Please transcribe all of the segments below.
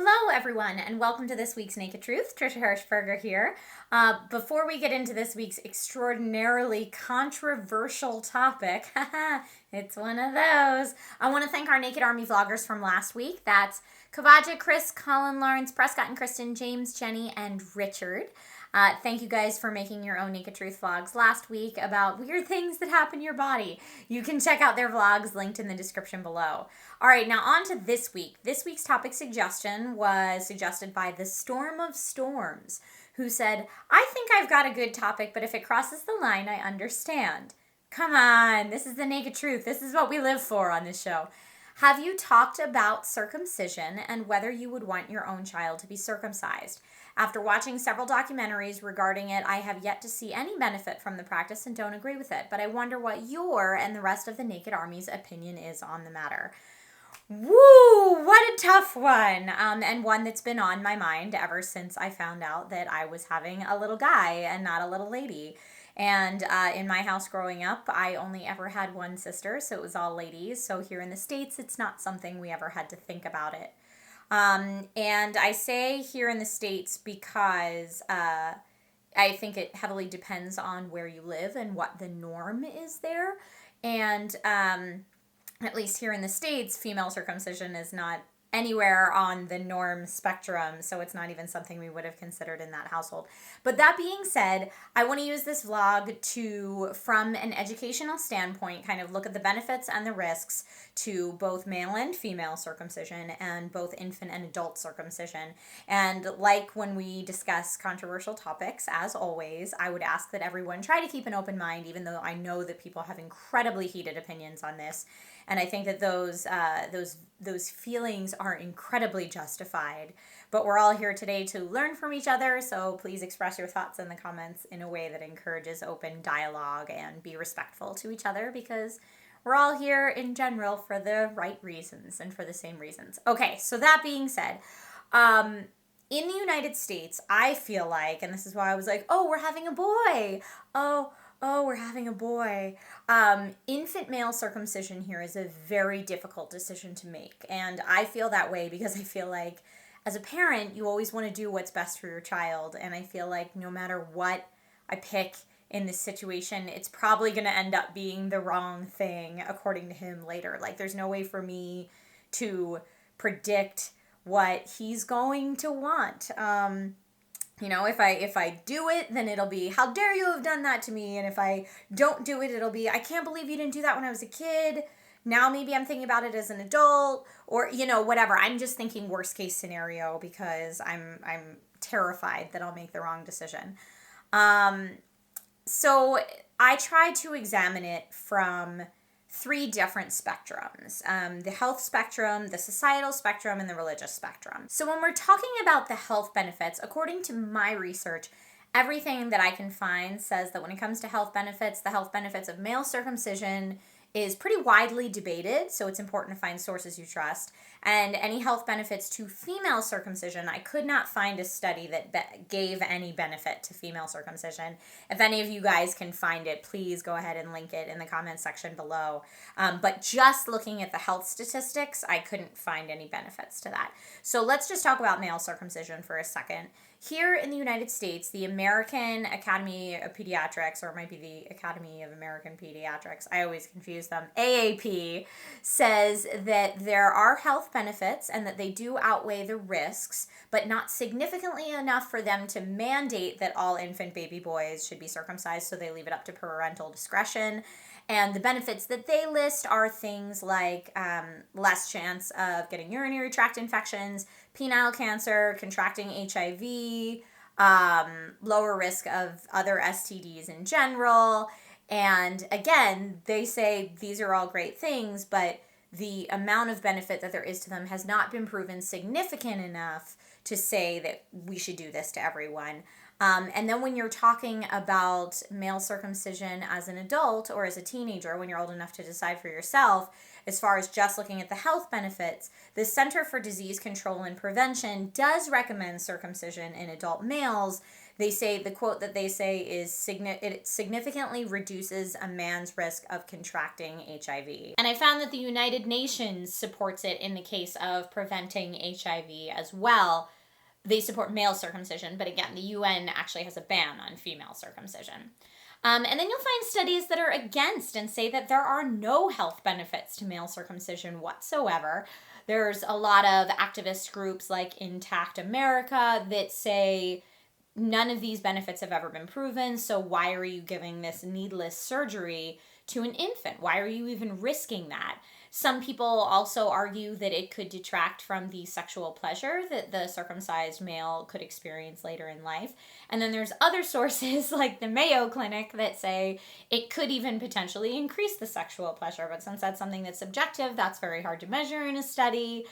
Hello, everyone, and welcome to this week's Naked Truth. Trisha Hershberger here. Before we get into this week's extraordinarily controversial topic, it's one of those, I want to thank our Naked Army vloggers from last week. That's Kavaja, Chris, Colin, Lawrence, Prescott, and Kristen, James, Jenny, and Richard. Thank you guys for making your own Naked Truth vlogs last week about weird things that happen in your body. You can check out their vlogs linked in the description below. All right, now on to this week. This week's topic suggestion was suggested by the Storm of Storms, who said, I think I've got a good topic, but if it crosses the line, I understand. Come on, this is the Naked Truth. This is what we live for on this show. Have you talked about circumcision and whether you would want your own child to be circumcised? After watching several documentaries regarding it, I have yet to see any benefit from the practice and don't agree with it, but I wonder what your and the rest of the Naked Army's opinion is on the matter. Woo! What a tough one, and one that's been on my mind ever since I found out that I was having a little guy and not a little lady. And in my house growing up, I only ever had one sister, so it was all ladies. So here in the States, it's not something we ever had to think about it. And I say here in the States because I think it heavily depends on where you live and what the norm is there. And at least here in the States, female circumcision is not anywhere on the norm spectrum, so it's not even something we would have considered in that household. But that being said, I want to use this vlog to, from an educational standpoint, kind of look at the benefits and the risks to both male and female circumcision and both infant and adult circumcision. And like when we discuss controversial topics, as always, I would ask that everyone try to keep an open mind, even though I know that people have incredibly heated opinions on this. And I think that those feelings are incredibly justified. But we're all here today to learn from each other, so please express your thoughts in the comments in a way that encourages open dialogue and be respectful to each other, because we're all here in general for the right reasons and for the same reasons. Okay, so that being said, in the United States, I feel like, and this is why I was like, oh, we're having a boy. Oh, we're having a boy. Infant male circumcision here is a very difficult decision to make. And I feel that way because I feel like as a parent, you always want to do what's best for your child. And I feel like no matter what I pick in this situation, it's probably going to end up being the wrong thing according to him later. Like, there's no way for me to predict what he's going to want. You know, if I do it, then it'll be, how dare you have done that to me? And if I don't do it, it'll be, I can't believe you didn't do that when I was a kid. Now maybe I'm thinking about it as an adult, or, you know, whatever. I'm just thinking worst case scenario because I'm terrified that I'll make the wrong decision. So I try to examine it from three different spectrums, the health spectrum, the societal spectrum, and the religious spectrum. So when we're talking about the health benefits, according to my research, everything that I can find says that when it comes to health benefits, the health benefits of male circumcision is pretty widely debated, so it's important to find sources you trust. And any health benefits to female circumcision, I could not find a study that gave any benefit to female circumcision. If any of you guys can find it, please go ahead and link it in the comments section below. But just looking at the health statistics, I couldn't find any benefits to that. So let's just talk about male circumcision for a second. Here in the United States, the American Academy of Pediatrics, or it might be the Academy of American Pediatrics, I always confuse them, AAP, says that there are health benefits and that they do outweigh the risks, but not significantly enough for them to mandate that all infant baby boys should be circumcised, so they leave it up to parental discretion. And the benefits that they list are things like less chance of getting urinary tract infections, penile cancer, contracting HIV, lower risk of other STDs in general. And again, they say these are all great things, but the amount of benefit that there is to them has not been proven significant enough to say that we should do this to everyone. And then when you're talking about male circumcision as an adult or as a teenager, when you're old enough to decide for yourself, as far as just looking at the health benefits, the Center for Disease Control and Prevention does recommend circumcision in adult males. They say, the quote that they say is, it significantly reduces a man's risk of contracting HIV. And I found that the United Nations supports it in the case of preventing HIV as well. They support male circumcision, but again, the UN actually has a ban on female circumcision. And then you'll find studies that are against and say that there are no health benefits to male circumcision whatsoever. There's a lot of activist groups like Intact America that say none of these benefits have ever been proven, so why are you giving this needless surgery to an infant? Why are you even risking that? Some people also argue that it could detract from the sexual pleasure that the circumcised male could experience later in life. And then there's other sources like the Mayo Clinic that say it could even potentially increase the sexual pleasure. But since that's something that's subjective, that's very hard to measure in a study.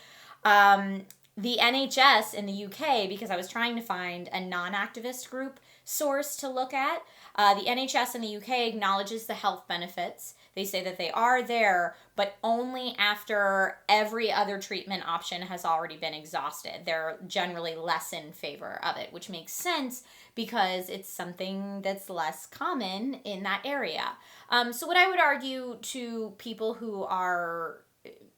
The NHS in the UK, because I was trying to find a non-activist group source to look at, the NHS in the UK acknowledges the health benefits. They say that they are there, but only after every other treatment option has already been exhausted. They're generally less in favor of it, which makes sense because it's something that's less common in that area. So what I would argue to people who are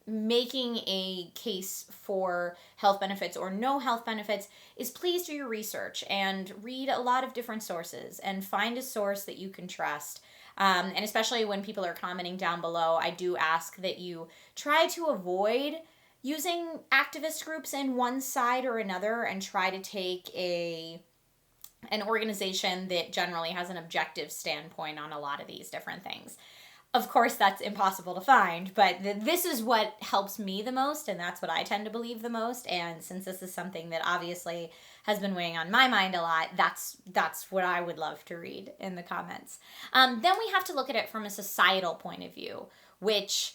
making a case for health benefits or no health benefits is please do your research and read a lot of different sources and find a source that you can trust. And especially when people are commenting down below, I do ask that you try to avoid using activist groups in one side or another and try to take an organization that generally has an objective standpoint on a lot of these different things. Of course, that's impossible to find, but this is what helps me the most, and that's what I tend to believe the most. And since this is something that obviously has been weighing on my mind a lot, that's what I would love to read in the comments. Then we have to look at it from a societal point of view, which,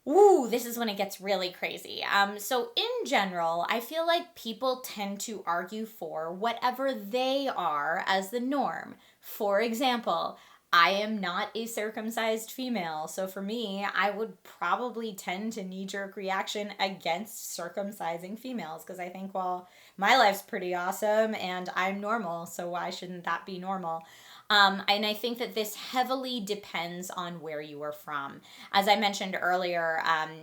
this is when it gets really crazy. So in general, I feel like people tend to argue for whatever they are as the norm. For example, I am not a circumcised female, so for me, I would probably tend to knee-jerk reaction against circumcising females because I think, well, my life's pretty awesome and I'm normal, so why shouldn't that be normal? And I think that this heavily depends on where you are from. As I mentioned earlier,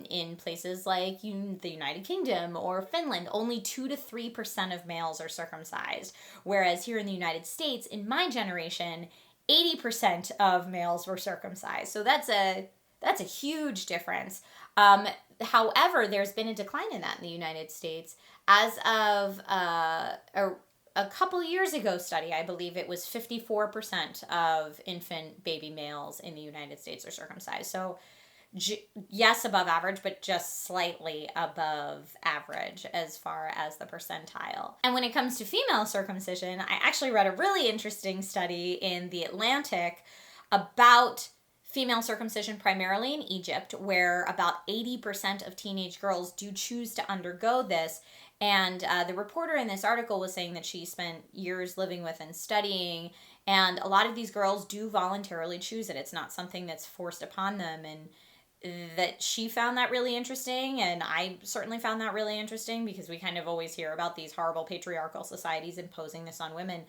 in places like the United Kingdom or Finland, only 2 to 3% of males are circumcised, whereas here in the United States, in my generation, 80% of males were circumcised. So that's a huge difference. However, there's been a decline in that in the United States. As of a couple years ago study, I believe it was 54% of infant baby males in the United States are circumcised. So yes, above average, but just slightly above average as far as the percentile. And when it comes to female circumcision, I actually read a really interesting study in The Atlantic about female circumcision primarily in Egypt, where about 80% of teenage girls do choose to undergo this. And the reporter in this article was saying that she spent years living with and studying, and a lot of these girls do voluntarily choose it. It's not something that's forced upon them, and that she found that really interesting, and I certainly found that really interesting because we kind of always hear about these horrible patriarchal societies imposing this on women.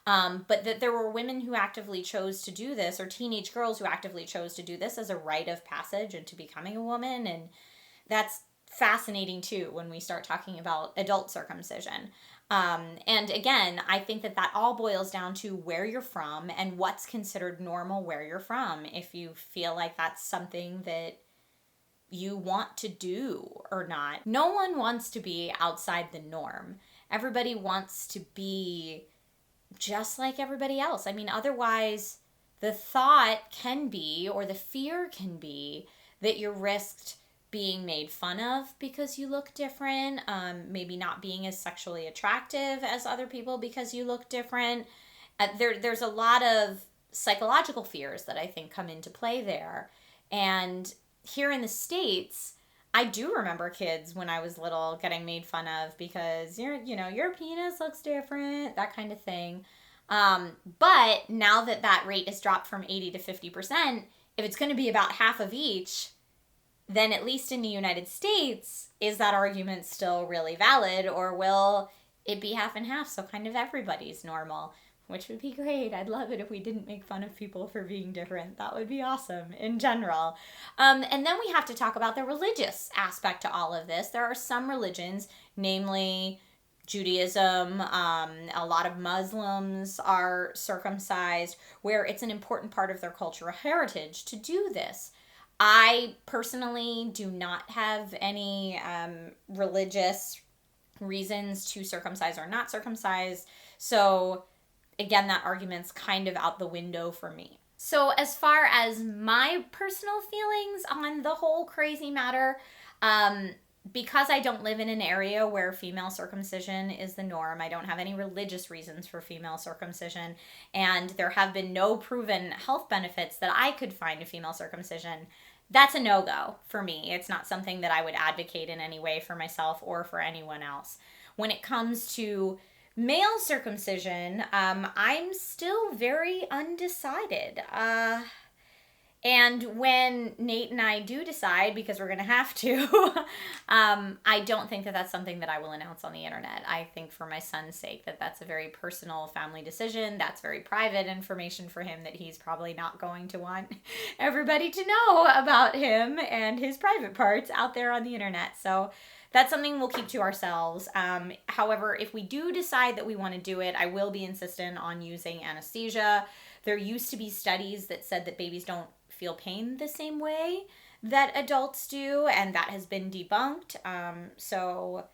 But that there were women who actively chose to do this, or teenage girls who actively chose to do this as a rite of passage into becoming a woman, and that's fascinating too when we start talking about adult circumcision. And again, I think that all boils down to where you're from and what's considered normal where you're from. If you feel like that's something that you want to do or not. No one wants to be outside the norm. Everybody wants to be just like everybody else. I mean, otherwise the thought can be, or the fear can be, that you're risked being made fun of because you look different, maybe not being as sexually attractive as other people because you look different. There's a lot of psychological fears that I think come into play there. And here in the States, I do remember kids when I was little getting made fun of because your penis looks different, that kind of thing. But now that rate has dropped from 80 to 50%, if it's going to be about half of each, then at least in the United States, is that argument still really valid, or will it be half and half, so kind of everybody's normal? which would be great. I'd love it if we didn't make fun of people for being different. That would be awesome in general. And then we have to talk about the religious aspect to all of this. There are some religions, namely Judaism, a lot of Muslims are circumcised, where it's an important part of their cultural heritage to do this. I personally do not have any religious reasons to circumcise or not circumcise. So again, that argument's kind of out the window for me. So as far as my personal feelings on the whole crazy matter, because I don't live in an area where female circumcision is the norm, I don't have any religious reasons for female circumcision, and there have been no proven health benefits that I could find to female circumcision, that's a no-go for me. It's not something that I would advocate in any way for myself or for anyone else. When it comes to male circumcision, I'm still very undecided. And when Nate and I do decide, because we're going to have to, I don't think that that's something that I will announce on the internet. I think for my son's sake that that's a very personal family decision. That's very private information for him that he's probably not going to want everybody to know about him and his private parts out there on the internet. So that's something we'll keep to ourselves. However, if we do decide that we want to do it, I will be insistent on using anesthesia. There used to be studies that said that babies don't feel pain the same way that adults do, and that has been debunked. So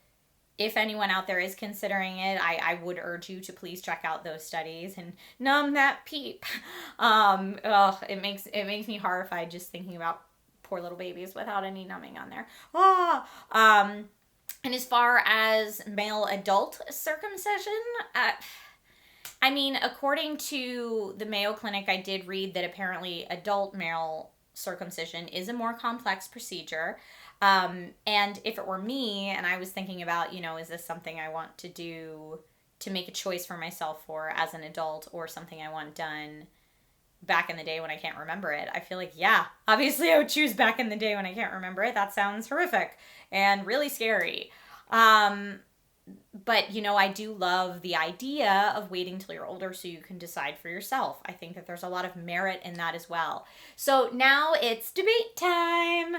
if anyone out there is considering it, I would urge you to please check out those studies and numb that peep. It makes me horrified just thinking about poor little babies without any numbing on there. And as far as male adult circumcision, I mean, according to the Mayo Clinic, I did read that apparently adult male circumcision is a more complex procedure. And if it were me, and I was thinking about, is this something I want to do to make a choice for myself for as an adult, or something I want done back in the day when I can't remember it, I feel like, yeah, obviously I would choose back in the day when I can't remember it. That sounds horrific and really scary. But, I do love the idea of waiting till you're older so you can decide for yourself. I think that there's a lot of merit in that as well. So now it's debate time.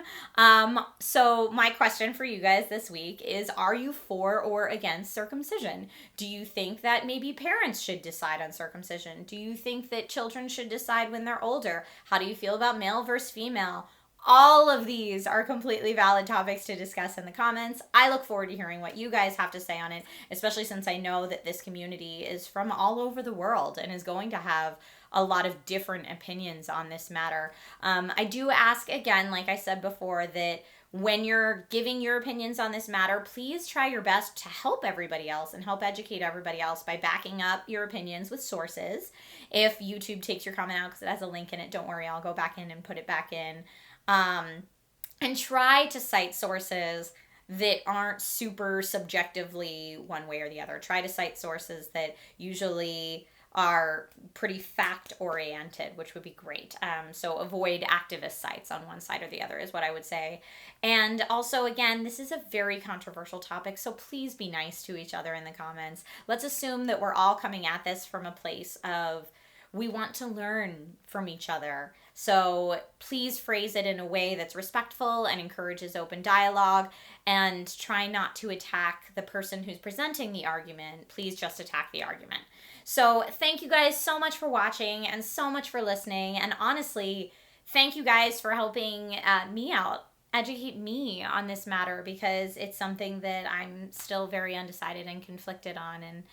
So my question for you guys this week is, are you for or against circumcision? Do you think that maybe parents should decide on circumcision? Do you think that children should decide when they're older? How do you feel about male versus female? All of these are completely valid topics to discuss in the comments. I look forward to hearing what you guys have to say on it, especially since I know that this community is from all over the world and is going to have a lot of different opinions on this matter. I do ask again, like I said before, that when you're giving your opinions on this matter, please try your best to help everybody else and help educate everybody else by backing up your opinions with sources. If YouTube takes your comment out because it has a link in it, don't worry, I'll go back in and put it back in. And try to cite sources that aren't super subjectively one way or the other. Try to cite sources that usually are pretty fact-oriented, which would be great. So avoid activist sites on one side or the other is what I would say. And also, again, this is a very controversial topic, so please be nice to each other in the comments. Let's assume that we're all coming at this from a place of we want to learn from each other. So please phrase it in a way that's respectful and encourages open dialogue, and try not to attack the person who's presenting the argument. Please just attack the argument. So thank you guys so much for watching and so much for listening. And honestly, thank you guys for helping me out, educate me on this matter, because it's something that I'm still very undecided and conflicted on. And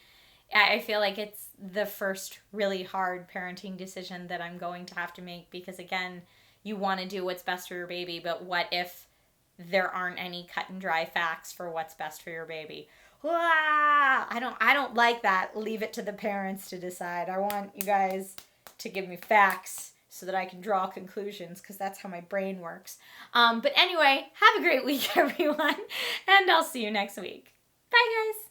I feel like it's the first really hard parenting decision that I'm going to have to make, because again, you want to do what's best for your baby, but what if there aren't any cut and dry facts for what's best for your baby? I don't like that. Leave it to the parents to decide. I want you guys to give me facts so that I can draw conclusions, because that's how my brain works. But anyway, have a great week, everyone, and I'll see you next week. Bye, guys.